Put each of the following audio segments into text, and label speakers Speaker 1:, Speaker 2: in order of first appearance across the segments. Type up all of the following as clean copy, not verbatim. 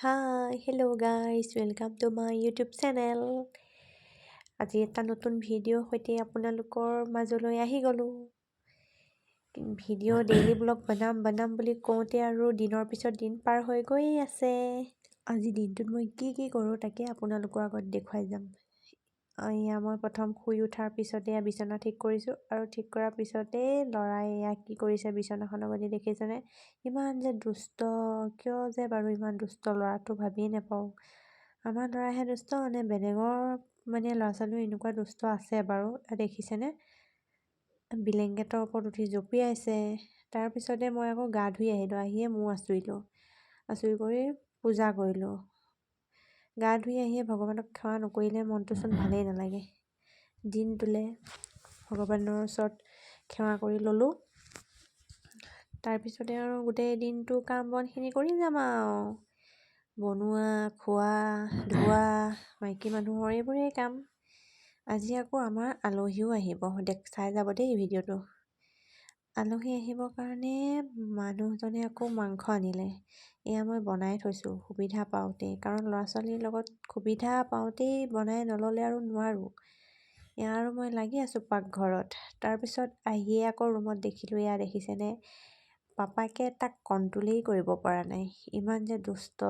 Speaker 1: Hi, hello guys, welcome to my YouTube channel. আজি এটা নতুন ভিডিঅ' সৈতে আপোনালোকৰ মাজলৈ আহি গ'লোঁ। ভিডিঅ' ডেইলি ব্লগ বনাম বুলি কওঁতে আৰু দিনৰ পিছত দিন পাৰ হৈ গৈয়ে আছে। আজি দিনটোত মই কি কৰোঁ তাকে আপোনালোকৰ আগত দেখুৱাই যাম। এয়া মই প্ৰথম শুই উঠাৰ পিছতে বিচনা ঠিক কৰিছোঁ আৰু ঠিক কৰাৰ পিছতে ল'ৰাই এয়া কি কৰিছে বিচনাখনৰ প্ৰতি দেখিছেনে? ইমান যে দুষ্ট, কিয় যে বাৰু ইমান দুষ্ট ল'ৰাটো ভাবিয়ে নাপাওঁ। আমাৰ ল'ৰাহে দুষ্ট নে বেলেগৰ ল'ৰা ছোৱালীও এনেকুৱা দুষ্ট আছে বাৰু। দেখিছেনে? ব্লেংকেটৰ ওপৰত উঠি জঁপিয়াইছে। তাৰপিছতে মই আকৌ গা ধুই আহিলোঁ। আহিয়ে মূৰ আচুৰি কৰি পূজা কৰিলোঁ। গা ধুই আহিয়ে ভগৱানক সেৱা নকৰিলে মনটোচোন ভালেই নালাগে। দিনটোলে ভগৱানৰ ওচৰত সেৱা কৰি ল'লোঁ। তাৰপিছতে আৰু গোটেই দিনটো কাম বনখিনি কৰি যাম আৰু। বনোৱা, খোৱা, ধোৱা, মাইকী মানুহৰ এইবোৰেই কাম। আজি আকৌ আমাৰ আলহীও আহিব, চাই যাব দেই ভিডিঅ'টো। আলহী আহিবৰ কাৰণে মানুহজনে আকৌ মাংস আনিলে। এয়া মই বনাই থৈছোঁ সুবিধা পাওঁতেই, কাৰণ ল'ৰা ছোৱালীৰ লগত সুবিধা পাওঁতেই বনাই নল'লে আৰু নোৱাৰোঁ। এয়া আৰু মই লাগি আছোঁ পাকঘৰত। তাৰপিছত আহিয়ে আকৌ ৰুমত দেখিলোঁ, এয়া দেখিছেনে? পাপাকে তাক কণ্ট্ৰলেই কৰিব পৰা নাই, ইমান যে দুষ্ট।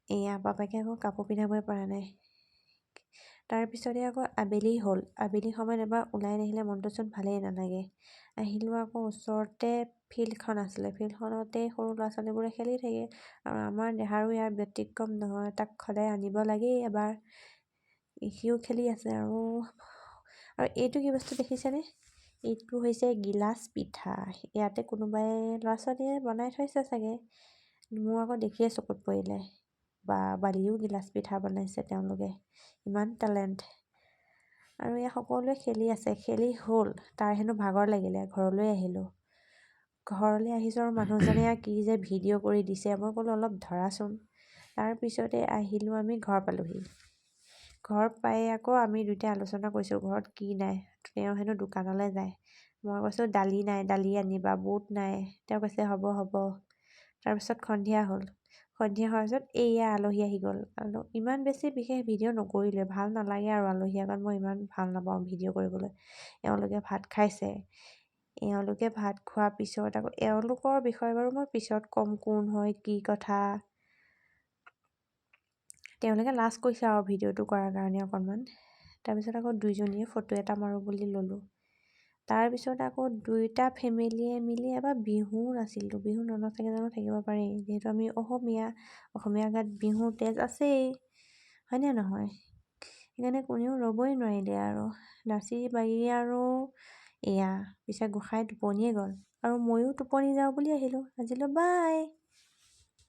Speaker 1: এয়া পাপাকে আকৌ কাপোৰ পিন্ধাবই পৰা নাই। তাৰপিছতে আকৌ আবেলি হ'ল। আবেলি সময়ত এবাৰ ওলাই নাহিলে মনটোচোন ভালেই নালাগে। আহিলোঁ আকৌ ওচৰতে ফিল্ডখন আছিলে, ফিল্ডখনতে সৰু ল'ৰা ছোৱালীবোৰে খেলি থাকে আৰু আমাৰ দেহাৰো ইয়াৰ ব্যতিক্ৰম নহয়, তাক সদায় আনিব লাগেই এবাৰ। সিও খেলি আছে আৰু এইটো কি বস্তু দেখিছেনে? এইটো হৈছে গিলাচ পিঠা। ইয়াতে কোনোবাই ল'ৰা ছোৱালীয়ে বনাই থৈছে চাগে। মোৰ আকৌ দেখিয়ে চকুত পৰিলে, বা বালিও গিলাচ পিঠা বনাইছে তেওঁলোকে, ইমান টেলেণ্ট। আৰু এয়া সকলোৱে খেলি আছে, খেলি হ'ল। তাৰ হেনো ভাগৰ লাগিলে, ঘৰলৈ আহিলোঁ। ঘৰলৈ আহিছোঁ আৰু মানুহজনে কি যে ভিডিঅ' কৰি দিছে, মই ক'লোঁ অলপ ধৰাচোন। তাৰপিছতে আহিলোঁ, আমি ঘৰ পালোহি। ঘৰ পাই আকৌ আমি দুয়োটাই আলোচনা কৰিছোঁ ঘৰত কি নাই। তেওঁ হেনো দোকানলৈ যায়। মই কৈছোঁ দালি নাই, দালি আনিবা, বুট নাই। তেওঁ কৈছে হ'ব। তাৰপিছত সন্ধিয়া হ'ল। সন্ধিয়া হোৱাৰ পিছত এয়া আলহী আহি গ'ল। ইমান বেছি বিশেষ ভিডিঅ' নকৰিলে, ভাল নালাগে আৰু আলহী আগত মই ইমান ভাল নাপাওঁ ভিডিঅ' কৰিবলৈ। এওঁলোকে ভাত খাইছে। এওঁলোকে ভাত খোৱাৰ পিছত আকৌ এওঁলোকৰ বিষয়ে বাৰু মই পিছত ক'ম, কোন হয় কি কথা। তেওঁলোকে লাজ কৰিছে আৰু ভিডিঅ'টো কৰাৰ কাৰণে অকণমান। তাৰপিছত আকৌ দুইজনীয়ে ফটো এটা মাৰোঁ বুলি ল'লোঁ। তাৰপিছত আকৌ দুয়োটা ফেমিলিয়ে মিলি এবাৰ বিহু নাচিলোঁ। বিহু ননচাকৈ জানো থাকিব পাৰি? যিহেতু আমি অসমীয়া গাত বিহুৰ তেজ আছেই, হয়নে নহয়? সেইকাৰণে কোনেও ৰ'বই নোৱাৰিলে আৰু নাচি বাগি আৰু এয়া পিছে গোসাঁই টোপনিয়ে গ'ল আৰু ময়ো টোপনি যাওঁ বুলি আহিলোঁ। আজিলৈ বাই।